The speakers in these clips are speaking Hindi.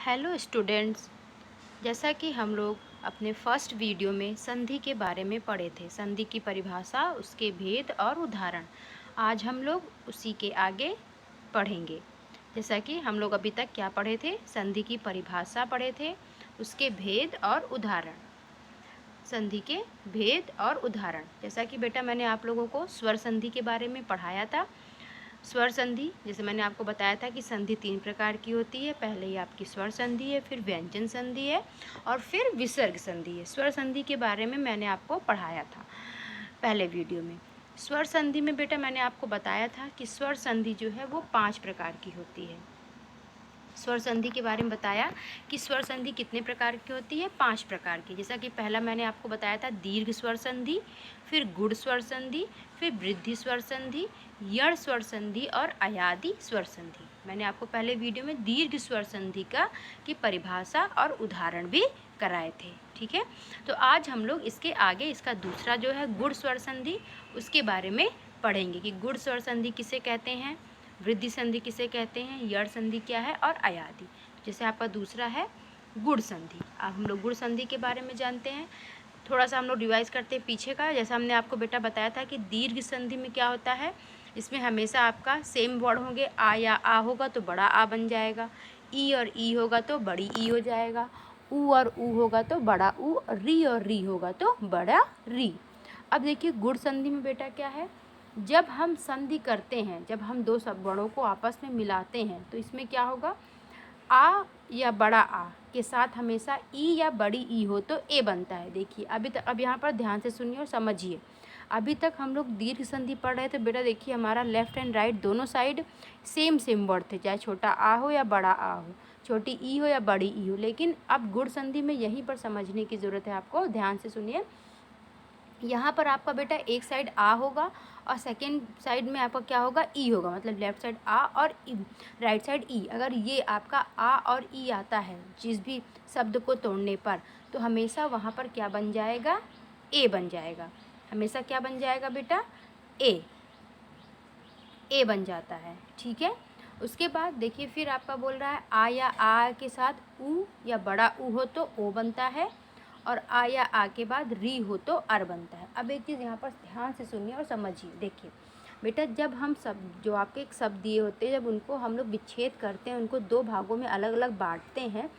Hello students. जैसा कि हम लोग अपने फर्स्ट वीडियो में संधि के बारे में पढ़े थे, संधि की परिभाषा, उसके भेद और उदाहरण। आज हम लोग उसी के आगे पढ़ेंगे। जैसा कि हम लोग अभी तक क्या पढ़े थे, संधि की परिभाषा पढ़े थे, उसके भेद और उदाहरण। संधि के भेद और उदाहरण, जैसा कि बेटा मैंने आप लोगों को स्वर संधि के बारे में पढ़ाया था। स्वर संधि, जैसे मैंने आपको बताया था कि संधि 3 प्रकार की होती है। पहले ही आपकी स्वर संधि है, फिर व्यंजन संधि है और फिर विसर्ग संधि है। स्वर संधि के बारे में मैंने आपको पढ़ाया था पहले वीडियो में। स्वर संधि में बेटा मैंने आपको बताया था कि स्वर संधि जो है वो 5 प्रकार की होती है। स्वर संधि के बारे में बताया कि स्वर संधि कितने प्रकार की होती है, 5 प्रकार की। जैसा कि पहला मैंने आपको बताया था दीर्घ स्वर संधि, फिर गुण स्वर संधि, फिर वृद्धि स्वर संधि, यण स्वर संधि और अयादि स्वर संधि। मैंने आपको पहले वीडियो में दीर्घ स्वर संधि की परिभाषा और उदाहरण भी कराए थे। ठीक है, तो आज हम लोग इसके आगे इसका दूसरा जो है गुण स्वर संधि, उसके बारे में पढ़ेंगे कि गुण स्वर संधि किसे कहते हैं, वृद्धि संधि किसे कहते हैं, यड़ संधि क्या है और अयादि। जैसे आपका दूसरा है गुण संधि। अब हम लोग गुण संधि के बारे में जानते हैं। थोड़ा सा हम लोग रिवाइज करते हैं पीछे का। जैसा हमने आपको बेटा बताया था कि दीर्घ संधि में क्या होता है, इसमें हमेशा आपका सेम वर्ड होंगे। आ या आ होगा तो बड़ा आ बन जाएगा, ई और ई होगा तो बड़ी ई हो जाएगा, ऊ और ऊ होगा तो बड़ा ऊ, री और री होगा तो बड़ा री। अब देखिए गुण संधि में बेटा क्या है, जब हम संधि करते हैं, जब हम दो सब वर्णों को आपस में मिलाते हैं तो इसमें क्या होगा, आ या बड़ा आ के साथ हमेशा ई या बड़ी ई हो तो ए बनता है। देखिए अभी तक, अब यहाँ पर ध्यान से सुनिए और समझिए। अभी तक हम लोग दीर्घ संधि पढ़ रहे थे बेटा। देखिए हमारा लेफ्ट एंड राइट दोनों साइड सेम वर्ड थे, चाहे छोटा आ हो या बड़ा आ हो, छोटी ई हो या बड़ी ई हो। लेकिन अब गुण संधि में यहीं पर समझने की ज़रूरत है आपको। ध्यान से सुनिए। यहाँ पर आपका बेटा एक साइड आ होगा और सेकेंड साइड में आपका क्या होगा, ई होगा। मतलब लेफ्ट साइड आ और ई, राइट साइड ई। अगर ये आपका आ और ई आता है जिस भी शब्द को तोड़ने पर, तो हमेशा वहाँ पर क्या बन जाएगा, ए बन जाएगा। हमेशा क्या बन जाएगा बेटा, ए बन जाता है। ठीक है, उसके बाद देखिए फिर आपका बोल रहा है आ या आ के साथ ऊ या बड़ा ऊ हो तो ओ बनता है, और आ या आ के बाद री हो तो अर बनता है। अब एक चीज़ यहाँ पर ध्यान से सुनिए और समझिए। देखिए बेटा, जब हम सब जो आपके एक शब्द दिए होते हैं, जब उनको हम लोग विच्छेद करते हैं, उनको दो भागों में अलग अलग बांटते हैं,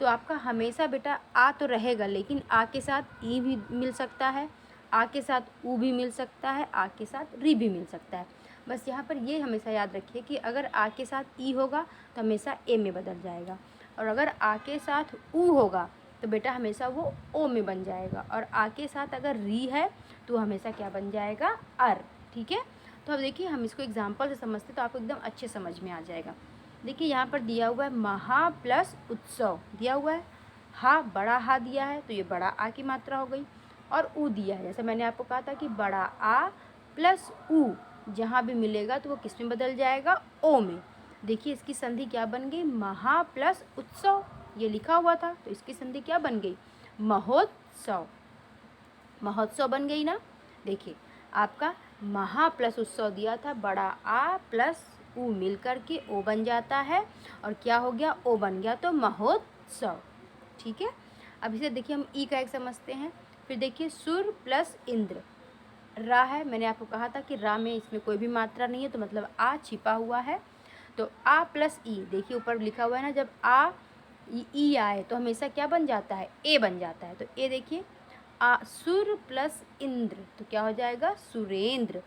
तो आपका हमेशा बेटा आ तो रहेगा, लेकिन आ के साथ ई भी मिल सकता है, आ के साथ ऊ भी मिल सकता है, आ के साथ री भी मिल सकता है। बस यहाँ पर ये हमेशा याद रखिए कि अगर आ के साथ ई होगा तो हमेशा ए में बदल जाएगा, और अगर आ के साथ ऊ होगा तो बेटा हमेशा वो ओ में बन जाएगा, और आ के साथ अगर री है तो हमेशा क्या बन जाएगा, अर। ठीक है, तो अब देखिए हम इसको एग्जाम्पल से समझते तो आपको एकदम अच्छे समझ में आ जाएगा। देखिए यहाँ पर दिया हुआ है महा प्लस उत्सव दिया हुआ है। हा बड़ा हा दिया है तो ये बड़ा आ की मात्रा हो गई, और ऊ दिया है। जैसे मैंने आपको कहा था कि बड़ा आ प्लस ऊ जहाँ भी मिलेगा तो वो किस में बदल जाएगा, ओ में। देखिए इसकी संधि क्या बन गई, महा प्लस उत्सव, ये लिखा हुआ था तो इसकी संधि क्या बन गई, महोत्सव। महोत्सव बन गई ना। देखिए आपका महा प्लस उत्सव दिया था, बड़ा आ प्लस ऊ मिल कर के ओ बन जाता है, और क्या हो गया, ओ बन गया तो महोत्सव। ठीक है, अब इसे देखिए हम ई का एक समझते हैं। फिर देखिए सुर प्लस इंद्र, रा है, मैंने आपको कहा था कि रा में इसमें कोई भी मात्रा नहीं है तो मतलब आ छिपा हुआ है। तो आ प्लस ई, देखिए ऊपर लिखा हुआ है ना, जब आ ई आए तो हमेशा क्या बन जाता है, ए बन जाता है। तो ए देखिए आ सुर प्लस इंद्र तो क्या हो जाएगा, सुरेंद्र।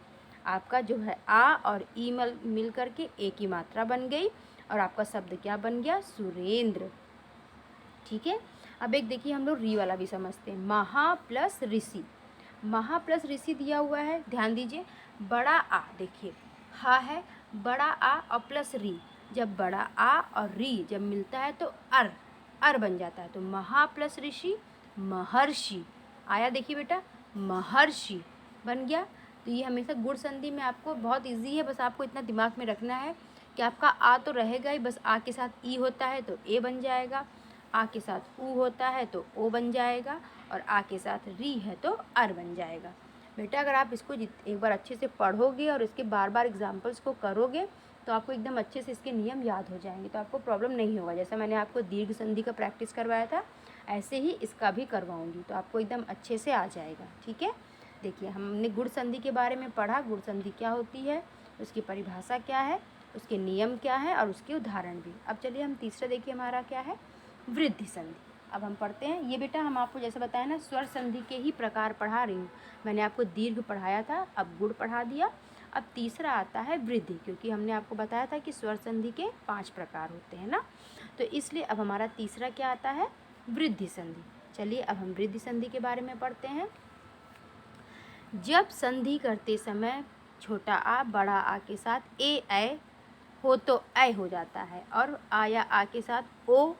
आपका जो है आ और ई मिल करके ए की मात्रा बन गई, और आपका शब्द क्या बन गया, सुरेंद्र। ठीक है, अब एक देखिए हम लोग री वाला भी समझते हैं। महा प्लस ऋषि, महा प्लस ऋषि दिया हुआ है, ध्यान दीजिए। बड़ा आ, देखिए हा है, बड़ा आ और प्लस री, जब बड़ा आ और री जब मिलता है तो अर बन जाता है। तो महा प्लस ऋषि महर्षि आया। देखिए बेटा महर्षि बन गया। तो ये हमेशा गुण संधि में आपको बहुत इजी है, बस आपको इतना दिमाग में रखना है कि आपका आ तो रहेगा ही, बस आ के साथ ई होता है तो ए बन जाएगा, आ के साथ ऊ होता है तो ओ बन जाएगा, और आ के साथ री है तो अर बन जाएगा। बेटा अगर आप इसको एक बार अच्छे से पढ़ोगे और इसके बार बार एग्जाम्पल्स को करोगे तो आपको एकदम अच्छे से इसके नियम याद हो जाएंगे, तो आपको प्रॉब्लम नहीं होगा। जैसा मैंने आपको दीर्घ संधि का प्रैक्टिस करवाया था ऐसे ही इसका भी करवाऊँगी, तो आपको एकदम अच्छे से आ जाएगा। ठीक है, देखिए हमने गुण संधि के बारे में पढ़ा, गुण संधि क्या होती है, उसकी परिभाषा क्या है, उसके नियम क्या है और उसके उदाहरण भी। अब चलिए हम तीसरा देखिए हमारा क्या है, वृद्धि संधि। अब हम पढ़ते हैं। ये बेटा हम आपको जैसे बताया ना, स्वर संधि के ही प्रकार पढ़ा रही हूँ। मैंने आपको दीर्घ पढ़ाया था, अब गुण पढ़ा दिया। अब तीसरा आता है वृद्धि, क्योंकि हमने आपको बताया था कि स्वर संधि के 5 प्रकार होते हैं ना, तो इसलिए अब हमारा तीसरा क्या आता है, वृद्धि संधि। चलिए अब हम वृद्धि संधि के बारे में पढ़ते हैं। जब संधि करते समय छोटा आ बड़ा आ के साथ ए हो तो ऐ हो जाता है, और आ या आ के साथ ओ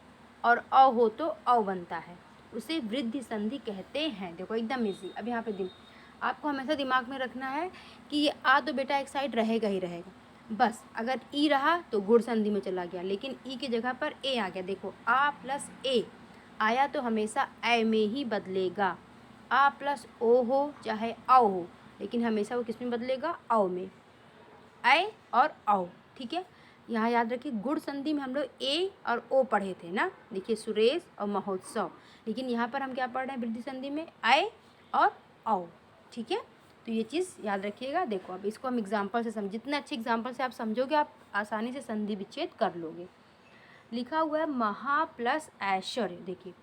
और अ हो तो औ बनता है, उसे वृद्धि संधि कहते हैं। देखो एकदम इजी। अब यहाँ पे आपको हमेशा दिमाग में रखना है कि ये आ तो बेटा एक साइड रहेगा ही रहेगा, बस अगर ई रहा तो गुण संधि में चला गया, लेकिन ई की जगह पर ए आ गया। देखो आ प्लस ए आया तो हमेशा ऐ में ही बदलेगा। आ प्लस ओ हो चाहे औ हो, लेकिन हमेशा वो किस में बदलेगा, औ में, ऐ और औ। ठीक है, यहाँ याद रखिए गुण संधि में हम लोग ए और ओ पढ़े थे ना, देखिए सुरेश और महोत्सव, लेकिन यहाँ पर हम क्या पढ़ रहे हैं वृद्धि संधि में, ऐ और औ। ठीक है, तो ये चीज़ याद रखिएगा। देखो अब इसको हम एग्जाम्पल से समझ, जितने अच्छे एग्जाम्पल से आप समझोगे आप आसानी से संधि विच्छेद कर लोगे। लिखा हुआ है महा प्लस ऐश्वर्य। देखिए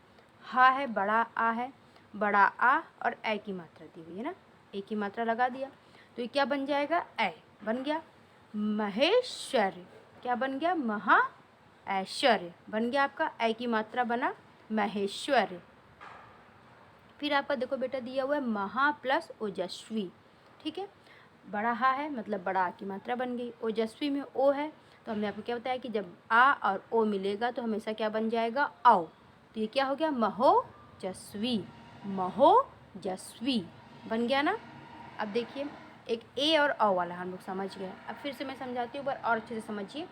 हा है, बड़ा आ है, बड़ा आ और ऐ की मात्रा दी हुई है ना, ए की मात्रा लगा दिया तो ये क्या बन जाएगा, ऐ बन गया। महेश्वर्य क्या बन गया, महा ऐश्वर्य बन गया आपका, ऐ की मात्रा बना महेश्वर्य। फिर आपका देखो बेटा दिया हुआ है महा प्लस ओजस्वी। ठीक है, बड़ा हा है मतलब बड़ा आ की मात्रा बन गई, ओजस्वी में ओ है, तो हमने आपको क्या बताया कि जब आ और ओ मिलेगा तो हमेशा क्या बन जाएगा, औ। तो ये क्या हो गया, महोजस्वी, महोजस्वी बन गया ना। अब देखिए एक ए और औ वाला हम लोग समझ गए। अब फिर से मैं समझाती हूँ, और अच्छे से समझिए।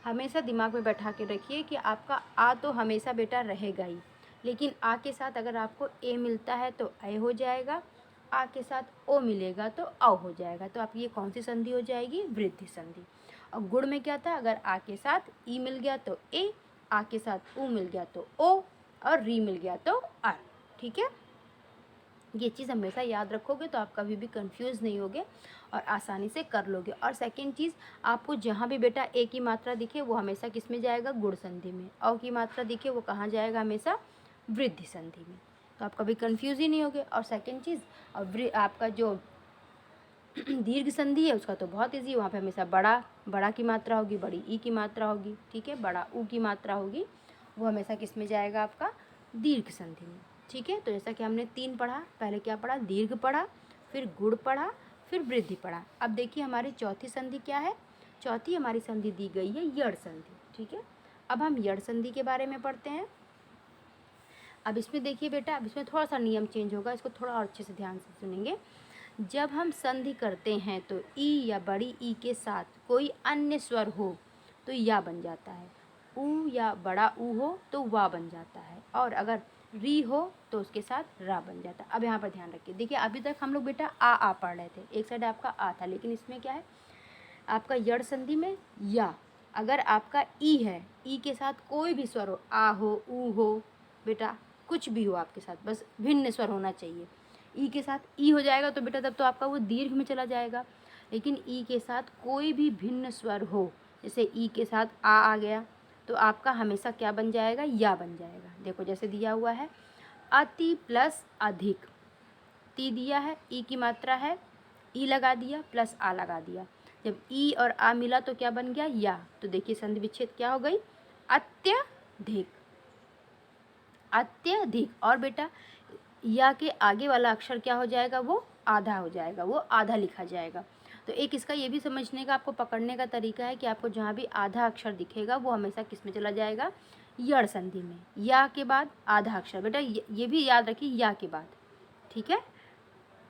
हमेशा दिमाग में बैठा के रखिए कि आपका आ तो हमेशा बेटा रहेगा ही, लेकिन आ के साथ अगर आपको ए मिलता है तो ऐ हो जाएगा, आ के साथ ओ मिलेगा तो औ हो जाएगा। तो आपकी ये कौन सी संधि हो जाएगी, वृद्धि संधि। और गुण में क्या था, अगर आ के साथ ई मिल गया तो ए, आ के साथ ऊ मिल गया तो ओ, और री मिल गया तो आर। ठीक है, ये चीज़ हमेशा याद रखोगे तो आप कभी भी कंफ्यूज नहीं होगे और आसानी से कर लोगे। और सेकंड चीज़, आपको जहाँ भी बेटा ए की मात्रा दिखे वो हमेशा किस में जाएगा, गुण संधि में। औ की मात्रा दिखे वो कहाँ जाएगा, हमेशा वृद्धि संधि में। तो आप कभी कंफ्यूज ही नहीं होगे। और सेकंड चीज़, और आपका जो दीर्घ संधि है उसका तो बहुत ईजी है, वहाँ पे हमेशा बड़ा की मात्रा होगी, बड़ी ई की मात्रा होगी। ठीक है, बड़ा ऊ की मात्रा होगी, वो हमेशा किस में जाएगा, आपका दीर्घ संधि में। ठीक है, तो जैसा कि हमने 3 पढ़ा, पहले क्या पढ़ा, दीर्घ पढ़ा, फिर गुण पढ़ा, फिर वृद्धि पढ़ा। अब देखिए हमारी चौथी संधि क्या है, चौथी हमारी संधि दी गई है यड़ संधि। ठीक है, अब हम यड़ संधि के बारे में पढ़ते हैं। अब इसमें देखिए बेटा, अब इसमें थोड़ा सा नियम चेंज होगा, इसको थोड़ा और अच्छे से ध्यान से सुनेंगे। जब हम संधि करते हैं तो ई या बड़ी ई के साथ कोई अन्य स्वर हो तो या बन जाता है, ऊ या बड़ा ऊ हो तो वा बन जाता है, और अगर री हो तो उसके साथ रा बन जाता है। अब यहाँ पर ध्यान रखिए, देखिए अभी तक हम लोग बेटा आ पढ़ रहे थे, एक साइड आपका आ था, लेकिन इसमें क्या है, आपका यड़ संधि में या, अगर आपका ई है, ई के साथ कोई भी स्वर हो, आ हो, ऊ हो, बेटा कुछ भी हो आपके साथ, बस भिन्न स्वर होना चाहिए। ई के साथ ई हो जाएगा तो बेटा तब तो आपका वो दीर्घ में चला जाएगा, लेकिन ई के साथ कोई भी भिन्न स्वर हो, जैसे ई के साथ आ गया तो आपका हमेशा क्या बन जाएगा, या बन जाएगा। देखो जैसे दिया हुआ है अति प्लस अधिक, ती दिया है, ई की मात्रा है, ई लगा दिया प्लस आ लगा दिया, जब ई और आ मिला तो क्या बन गया, या। तो देखिए संधि विच्छेद क्या हो गई, अत्यधिक, अत्यधिक। और बेटा या के आगे वाला अक्षर क्या हो जाएगा, वो आधा हो जाएगा, वो आधा लिखा जाएगा। तो एक इसका ये भी समझने का, आपको पकड़ने का तरीका है कि आपको जहाँ भी आधा अक्षर दिखेगा वो हमेशा किस में चला जाएगा, यड़ संधि में। या के बाद आधा अक्षर, बेटा ये भी याद रखिए, या के बाद। ठीक है,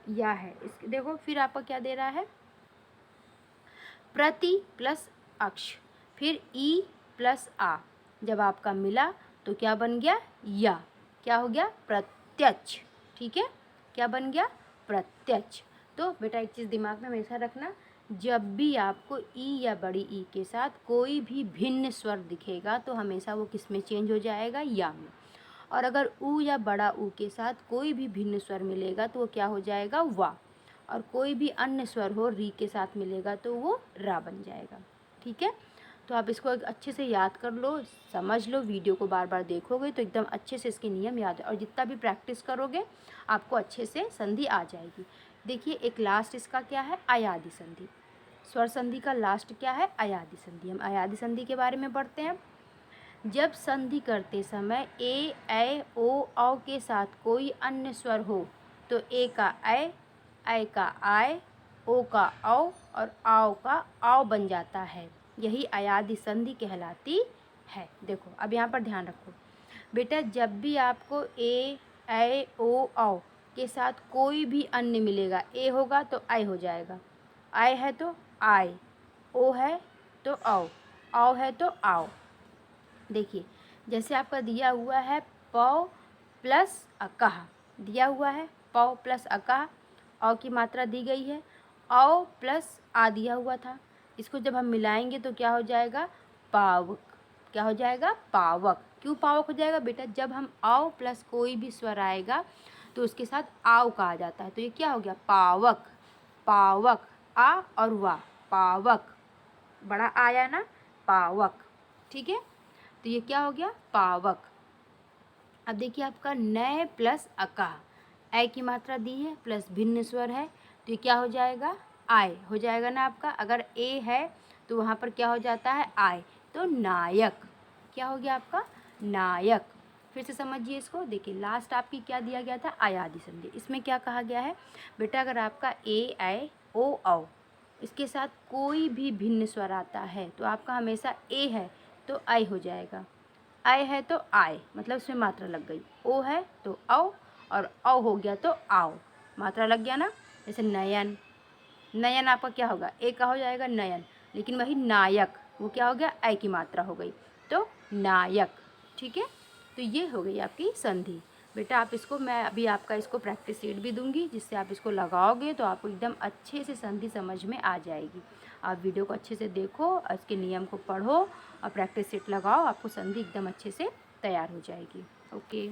या है इस, देखो फिर आपका क्या दे रहा है, प्रति प्लस अक्ष, फिर ई प्लस आ, जब आपका मिला तो क्या बन गया, या। क्या हो गया, प्रत्यक्ष। ठीक है, क्या बन गया, प्रत्यक्ष। तो बेटा एक चीज़ दिमाग में हमेशा रखना जब भी आपको ई या बड़ी ई के साथ कोई भी भिन्न स्वर दिखेगा तो हमेशा वो किस में चेंज हो जाएगा, या में। और अगर ऊ या बड़ा ऊ के साथ कोई भी भिन्न स्वर मिलेगा तो वो क्या हो जाएगा, वा। और कोई भी अन्य स्वर हो री के साथ मिलेगा तो वो रा बन जाएगा। ठीक है, तो आप इसको अच्छे से याद कर लो, समझ लो, वीडियो को बार बार देखोगे तो एकदम अच्छे से इसके नियम याद है, और जितना भी प्रैक्टिस करोगे आपको अच्छे से संधि आ जाएगी। देखिए एक लास्ट इसका क्या है, अयादि संधि। स्वर संधि का लास्ट क्या है, अयादि संधि। हम अयादि संधि के बारे में पढ़ते हैं। जब संधि करते समय ए, ऐ, ओ, औ के साथ कोई अन्य स्वर हो तो ए का ऐ का आय, ओ का औ और आओ का आओ बन जाता है। यही अयादि संधि कहलाती है। देखो अब यहाँ पर ध्यान रखो बेटा, जब भी आपको ए, ऐ, ओ, औ के साथ कोई भी अन्य मिलेगा, ए होगा तो आई हो जाएगा, आय है तो आय, ओ है तो औ है तो आओ। देखिए जैसे आपका दिया हुआ है पौ प्लस अकह, दिया हुआ है पौ प्लस अकह, औ की मात्रा दी गई है, औ प्लस आ दिया हुआ था। इसको जब हम मिलाएंगे तो क्या हो जाएगा, पावक। क्या हो जाएगा, पावक। क्यों पावक हो जाएगा बेटा, जब हम औ प्लस कोई भी स्वर आएगा तो उसके साथ आव कहा जाता है, तो ये क्या हो गया, पावक। पावक, आ और वा, पावक। बड़ा आया ना, पावक। ठीक है, तो ये क्या हो गया, पावक। अब देखिए आपका नय प्लस अका, ऐ की मात्रा दी है प्लस भिन्न स्वर है तो ये क्या हो जाएगा, आय हो जाएगा ना आपका। अगर ए है तो वहाँ पर क्या हो जाता है, आय, तो नायक। क्या हो गया आपका, नायक। फिर से समझिए इसको। देखिए लास्ट आपकी क्या दिया गया था, अयादि संधि। इसमें क्या कहा गया है बेटा, अगर आपका ए, ऐ, ओ, औ इसके साथ कोई भी भिन्न स्वर आता है तो आपका हमेशा ए है तो आई हो जाएगा, आय है तो आय, मतलब इसमें मात्रा लग गई, ओ है तो औ और औ हो गया तो आओ, मात्रा लग गया ना। जैसे नयन, नयन आपका क्या होगा, ए का हो जाएगा नयन, लेकिन वही नायक वो क्या हो गया, ऐ की मात्रा हो गई तो नायक। ठीक है, तो ये हो गई आपकी संधि। बेटा आप इसको, मैं अभी आपका इसको प्रैक्टिस शीट भी दूंगी जिससे आप इसको लगाओगे तो आपको एकदम अच्छे से संधि समझ में आ जाएगी। आप वीडियो को अच्छे से देखो, इसके नियम को पढ़ो और प्रैक्टिस शीट लगाओ, आपको संधि एकदम अच्छे से तैयार हो जाएगी। ओके।